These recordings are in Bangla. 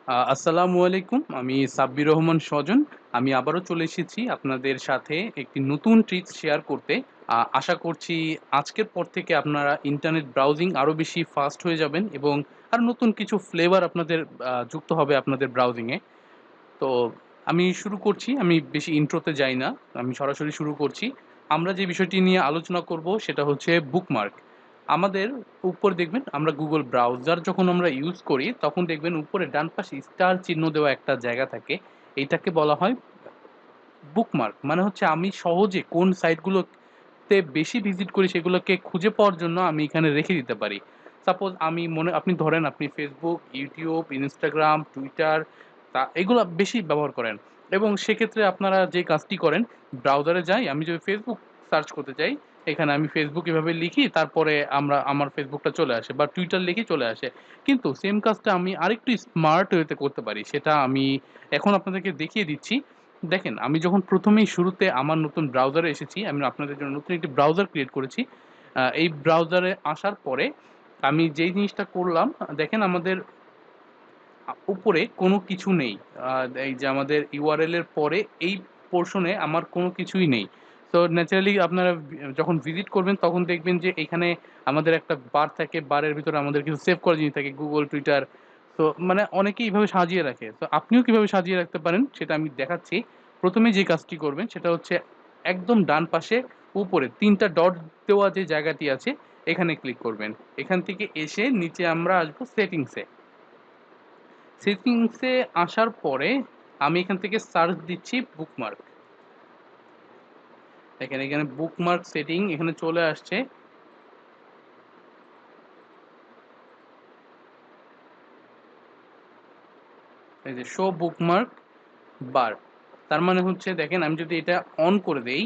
আসসালামু আলাইকুম। আমি সাব্বির রহমান স্বজন। আমি আবারও চলে এসেছি আপনাদের সাথে একটি নতুন ট্রিক্স শেয়ার করতে। আশা করছি আজকের পর থেকে আপনারা ইন্টারনেট ব্রাউজিং আরো বেশি ফাস্ট হয়ে যাবেন এবং আরো নতুন কিছু ফ্লেভার আপনাদের যুক্ত হবে আপনাদের ব্রাউজিং এ। তো আমি শুরু করছি। আমি বেশি ইন্ট্রোতে যাই না। আমি সরাসরি শুরু করছি। আমরা যে বিষয়টি নিয়ে আলোচনা করব সেটা হচ্ছে বুকমার্ক। আমাদের উপর দেখবেন আমরা Google ব্রাউজার যখন আমরা ইউজ করি তখন দেখবেন উপরে ডান পাশে স্টার চিহ্ন দেওয়া একটা জায়গা থাকে। এইটাকে বলা হয় বুকমার্ক। মানে হচ্ছে আমি সহজে কোন সাইটগুলোতে বেশি ভিজিট করি সেগুলোকে খুঁজে পাওয়ার জন্য আমি এখানে রেখে দিতে পারি। সাপোজ আপনি ধরেন আপনি Facebook, YouTube, Instagram, Twitter এগুলা বেশি ব্যবহার করেন এবং সেক্ষেত্রে আপনারা যে কাজটি করেন ব্রাউজারে যাই, আমি যদি Facebook সার্চ করতে চাই, এখানে আমি Facebook এভাবে লিখি তারপরে আমার ফেসবুকটা চলে আসে বা Twitter লিখি চলে আসে। কিন্তু সেম কাজটা আমি আরেকটু স্মার্ট ওয়েতে করতে পারি। সেটা আমি এখন আপনাদেরকে দেখিয়ে দিচ্ছি। দেখেন, আমি যখন ১ম এই শুরুতে আমার নতুন ব্রাউজারে এসেছি, আমি আপনাদের জন্য নতুন একটি ব্রাউজার ক্রিয়েট করেছি। এই ব্রাউজারে আসার পরে আমি যেই জিনিসটা করলাম, দেখেন আমাদের উপরে কোনো কিছু নেই। আ এই যে আমাদের URL এর পরে এই পোরশনে আমার কোনো কিছুই নেই। তো ন্যাচারালি আপনারা যখন ভিজিট করবেন তখন দেখবেন যে এখানে আমাদের একটা বার থাকে। বারের ভিতরে আমাদের কিছু সেভ করা জিনিস থাকে। Google, Twitter। তো মানে অনেকেই এভাবে সাজিয়ে রাখে। তো আপনিও কিভাবে সাজিয়ে রাখতে পারেন সেটা আমি দেখাচ্ছি। ১ম এ যে কাজটি করবেন সেটা হচ্ছে একদম ডান পাশে উপরে ৩ টা ডট দেওয়া যে জায়গাটি আছে এখানে ক্লিক করবেন। এখান থেকে এসে নিচে আমরা আসবো সেটিংস এ। সেটিংসে আসার পরে আমি এখান থেকে সার্চ দিচ্ছি বুকমার্ক। দেখেন এখানে বুকমার্ক সেটিং এখানে চলে আসছে। এই যে শো বুকমার্ক বার। তার মানে হচ্ছে দেখেন আমি যদি এটা অন করে দেই,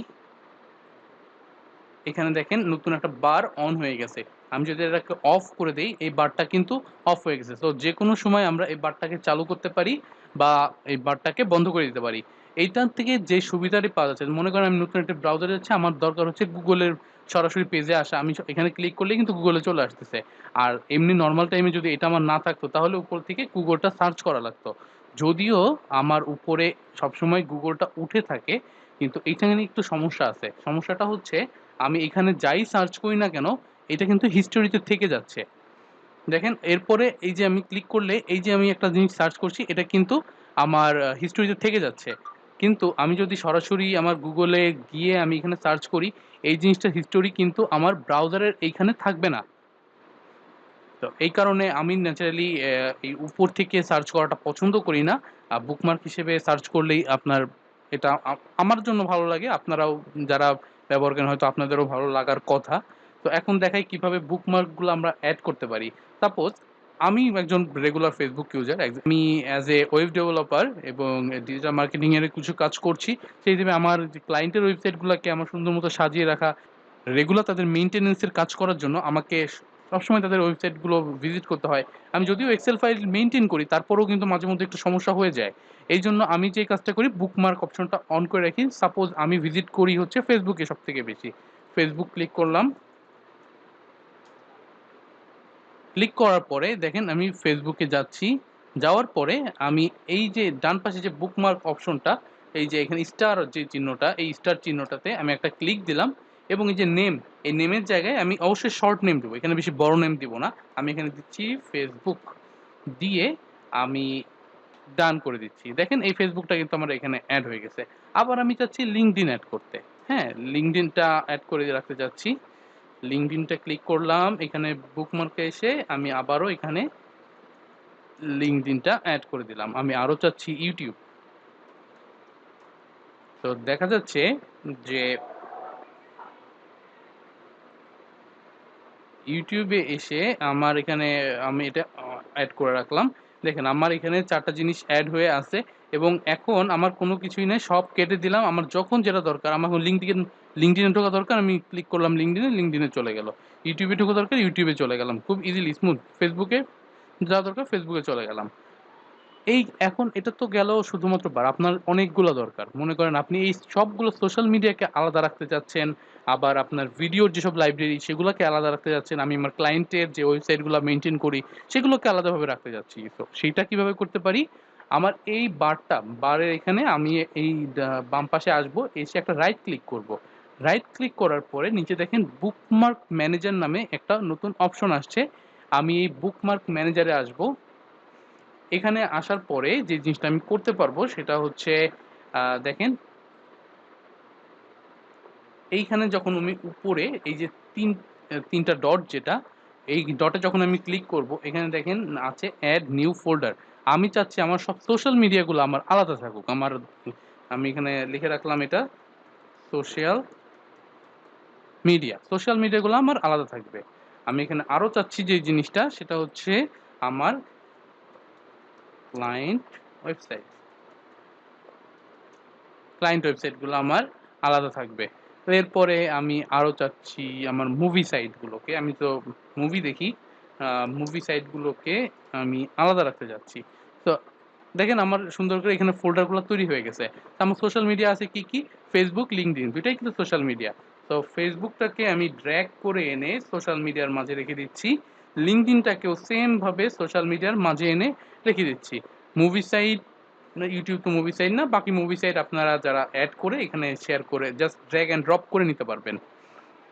এখানে দেখেন নতুন একটা বার অন হয়ে গেছে। আমি যদি এটাকে অফ করে দেই, এই বারটা কিন্তু অফ হয়ে গেছে। তো যেকোনো সময় আমরা এই বারটাকে চালু করতে পারি বা এই বারটাকে বন্ধ করে দিতে পারি। এইটার থেকে যে সুবিধাটি পাওয়া যাচ্ছে, মনে করেন আমি নতুন একটা ব্রাউজারে যাচ্ছি, আমার দরকার হচ্ছে গুগলের সরাসরি পেজে আসা। আমি এখানে ক্লিক করলেই কিন্তু গুগলে চলে আসতেছে। আর এমনি নরমাল টাইমে যদি এটা আমার না থাকতো তাহলে উপর থেকে গুগলটা সার্চ করা লাগতো। যদিও আমার উপরে সবসময় গুগলটা উঠে থাকে, কিন্তু এইখানে একটু সমস্যা আছে। সমস্যাটা হচ্ছে আমি এখানে যাই সার্চ করি না কেন, এটা কিন্তু হিস্টোরিতে থেকে যাচ্ছে। দেখেন এরপরে এই যে আমি ক্লিক করলে এই যে আমি একটা জিনিস সার্চ করছি এটা কিন্তু আমার হিস্টোরিতে থেকে যাচ্ছে। কিন্তু আমি যদি সরাসরি আমার গুগলে গিয়ে আমি এখানে সার্চ করি, এই জিনিসটার হিস্টোরি কিন্তু আমার ব্রাউজারের এইখানে থাকবে না। তো এই কারণে আমি ন্যাচারালি এই উপর থেকে সার্চ করাটা পছন্দ করি না। বুকমার্ক হিসেবে সার্চ করলেই আপনার এটা আমার জন্য ভালো লাগে। আপনারাও যারা ব্যবহার করেন হয়তো আপনাদেরও ভালো লাগার কথা। তো এখন দেখাই কিভাবে বুকমার্ক গুলো আমরা এড করতে পারি। সাপোজ আমি একজন রেগুলার Facebook ইউজার। আমি অ্যাজ এ ওয়েব ডেভেলপার এবং ডিজিটাল মার্কেটিং এর কিছু কাজ করছি। সেই হিসেবে আমার যে ক্লায়েন্টের ওয়েবসাইট গুলাকে আমার সুন্দর মতো সাজিয়ে রাখা, রেগুলার তাদের মেইনটেন্যান্স এর কাজ করার জন্য আমাকে সবসময় তাদের ওয়েবসাইট গুলো ভিজিট করতে হয়। আমি যদিও এক্সেল ফাইল মেইনটেইন করি তারপরেও কিন্তু মাঝে মধ্যে একটু সমস্যা হয়ে যায়। এইজন্য আমি যে কাজটা করি বুকমার্ক অপশনটা অন করে রাখি। সাপোজ আমি ভিজিট করি হচ্ছে Facebook এ সবথেকে বেশি। Facebook ক্লিক করলাম। ক্লিক করার পরে দেখেন আমি Facebook এ যাচ্ছি। যাওয়ার পরে আমি এই যে ডান পাশে যে বুকমার্ক অপশনটা, এই যে এখানে স্টার যে চিহ্নটা, এই স্টার চিহ্নটাতে আমি একটা ক্লিক দিলাম এবং এই যে নেম, এই নেমের জায়গায় আমি অবশ্যই শর্ট নেম দেবো। এখানে বেশি বড় নেম দিব না। আমি এখানে দিচ্ছি Facebook দিয়ে আমি ডান করে দিচ্ছি। দেখেন এই ফেসবুকটা কিন্তু আমার এখানে এড হয়ে গেছে। আবার আমি চাচ্ছি LinkedIn এড করতে। হ্যাঁ? LinkedIn টা এড করে রাখতে চাচ্ছি। LinkedIn টা ক্লিক করলাম। এখানে বুকমার্কে এসে আমি আবারও এখানে LinkedIn টা এড করে দিলাম। আমি আরো চাচ্ছি YouTube। তো দেখা যাচ্ছে যে YouTube এ এসে আমার এখানে আমি এটা এড করে রাখলাম। দেখেন আমার এখানে ৪ টা জিনিস এড হয়ে আছে এবং এখন আমার কোনো কিছুই নাই। সব কেটে দিলাম। আমার যখন যেটা দরকার, আমার এখন LinkedIn এ ঢোকা দরকার, আমি ক্লিক করলাম LinkedIn এ চলে গেল। YouTube এ ঢোকা দরকার, YouTube এ চলে গেলাম। খুব ইজিলি স্মুথ। Facebook এ যা দরকার Facebook এ চলে গেলাম। এই এখন এটা তো গেল শুধুমাত্র বার, আপনার অনেকগুলো দরকার। মনে করেন আপনি এই সবগুলো সোশ্যাল মিডিয়াকে আলাদা রাখতে চাচ্ছেন, আবার আপনার ভিডিওর যেসব লাইব্রেরি সেগুলোকে আলাদা রাখতে চাচ্ছেন। আমি আমার ক্লায়েন্টের যে ওয়েবসাইটগুলো মেইনটেইন করি সেগুলোকে আলাদাভাবে রাখতে চাচ্ছি। তো সেইটা কিভাবে করতে পারি? আমার এই বারের এখানে আমি এই বাম পাশে আসবো, এসে একটা রাইট ক্লিক করব। রাইট ক্লিক করার পরে নিচে দেখেন বুকমার্ক ম্যানেজার নামে একটা নতুন অপশন আসছে। আমি এই বুকমার্ক ম্যানেজারে আসবো। এখানে আসার পরে যে জিনিসটা আমি করতে পারবো সেটা হচ্ছে দেখেন এইখানে যখন আমি উপরে এই যে তিনটা ডট, যেটা এই ডটে যখন আমি ক্লিক করব, এখানে দেখেন আছে অ্যাড নিউ ফোল্ডার। আমি চাচ্ছি আমার সব সোশ্যাল মিডিয়াগুলো আমার আলাদা থাকুক। আমি এখানে লিখে রাখলাম এটা সোশ্যাল মিডিয়াগুলো আমার আলাদা থাকবে। আমি এখানে আরো চাচ্ছি যে জিনিসটা সেটা হচ্ছে আমার ক্লায়েন্ট ওয়েবসাইট ওয়েবসাইটগুলো আমার আলাদা থাকবে। তো এরপরে আমি আরো চাচ্ছি আমার মুভি সাইটগুলোকে, আমি তো মুভি দেখি, মুভি সাইটগুলোকে আমি আলাদা রাখতে যাচ্ছি। তো দেখেন আমার সুন্দর করে এখানে ফোল্ডারগুলো তৈরি হয়ে গেছে। তো আমার সোশ্যাল মিডিয়া আছে কি কি? ফেসবুক, লিঙ্কডইন দুইটাই কিন্তু সোশ্যাল মিডিয়া। তো ফেসবুকটাকে আমি ড্র্যাগ করে এনে সোশ্যাল মিডিয়ার মাঝে রেখে দিচ্ছি। লিঙ্কডইনটাকেও সেম ভাবে সোশ্যাল মিডিয়ার মাঝে এনে রেখে দিচ্ছি। মুভি সাইট না, ইউটিউব তো মুভি সাইট না, বাকি মুভি সাইট আপনারা যারা অ্যাড করে এখানে শেয়ার করে জাস্ট ড্র্যাগ অ্যান্ড ড্রপ করে নিতে পারবেন।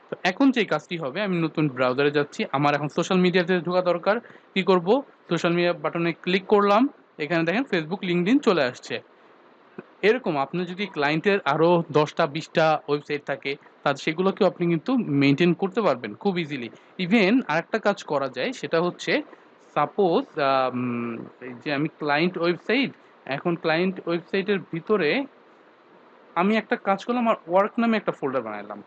তো এখন যে কাজটি হবে, আমি নতুন ব্রাউজারে যাচ্ছি, আমার এখন সোশ্যাল মিডিয়াতে ঢোকা দরকার। কি করব? সোশ্যাল মিডিয়া বাটনে ক্লিক করলাম, এখানে দেখেন ফেসবুক, লিঙ্কডইন চলে আসছে। এরকম আপনার যদি ক্লায়েন্টের আরো ১০টা ২০টা ওয়েবসাইট থাকে, তাহলে সেগুলোকেও আপনি কিন্তু মেইনটেইন করতে পারবেন খুব ইজিলি। ইভেন আরেকটা কাজ করা যায়, সেটা হচ্ছে সাপোজ এই যে আমি এখন ক্লায়েন্ট ওয়েবসাইটের ভিতরে আমি একটা কাজ করলাম, আমার ওয়ার্ক নামে একটা ফোল্ডার বানাইলাম।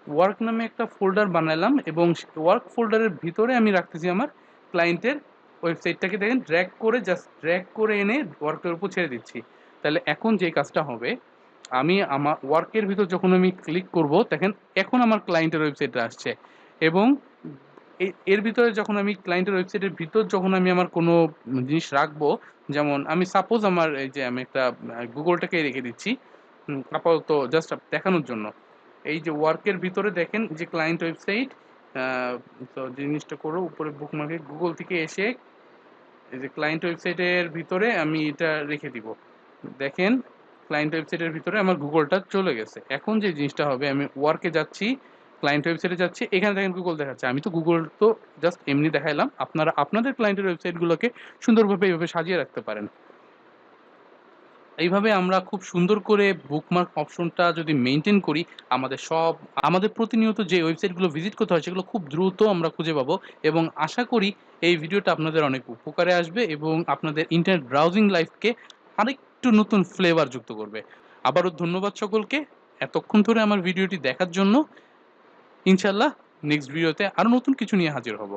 ওয়ার্ক নামে একটা ফোল্ডার বানালাম এবং ওয়ার্ক ফোল্ডারের ভিতরে আমি রাখতেছি আমার ক্লায়েন্টের ওয়েবসাইটটাকে, দেখেন জাস্ট ড্র্যাগ করে এনে ওয়ার্কের উপর ছেড়ে দিচ্ছি। তাহলে এখন যে কাজটা হবে, আমি আমার ওয়ার্কের ভিতর যখন আমি ক্লিক করব, দেখেন এখন আমার ক্লায়েন্টের ওয়েবসাইটটা আসছে। এবং এর ভিতরে যখন আমি ক্লায়েন্টের ওয়েবসাইটের ভিতর যখন আমি আমার কোনো জিনিস রাখবো, যেমন আমি সাপোজ আমার এই যে আমি একটা গুগলটাকে রেখে দিচ্ছি আপাতত জাস্ট দেখানোর জন্য। এই যে ওয়ার্কের ভিতরে দেখেন যে ক্লায়েন্ট ওয়েবসাইট, তো জিনিসটা করো উপরে বুকমার্কে গুগল থেকে এসে এই যে ক্লায়েন্ট ওয়েবসাইটের ভিতরে আমি এটা রেখে দিব। দেখেন ক্লায়েন্ট ওয়েবসাইটের ভিতরে আমার গুগলটা চলে গেছে। এখন যে জিনিসটা হবে, আমি ওয়ার্কে যাচ্ছি, ক্লায়েন্ট ওয়েবসাইটে যাচ্ছি, এখানে দেখেন গুগল দেখাচ্ছে। আমি তো গুগল তো জাস্ট এমনি দেখাইলাম, আপনারা আপনাদের ক্লায়েন্টের ওয়েবসাইটগুলোকে সুন্দরভাবে এইভাবে সাজিয়ে রাখতে পারেন। এইভাবে আমরা খুব সুন্দর করে বুকমার্ক অপশনটা যদি মেইনটেইন করি, আমাদের প্রতিনিয়ত যে ওয়েবসাইটগুলো ভিজিট করতে হয় সেগুলো খুব দ্রুত আমরা খুঁজে পাবো। এবং আশা করি এই ভিডিওটা আপনাদের অনেক উপকারে আসবে এবং আপনাদের ইন্টারনেট ব্রাউজিং লাইফকে আরেকটু নতুন ফ্লেভার যুক্ত করবে। আবারও ধন্যবাদ সকলকে এতক্ষণ ধরে আমার ভিডিওটি দেখার জন্য। ইনশাআল্লাহ নেক্সট ভিডিওতে আরো নতুন কিছু নিয়ে হাজির হব।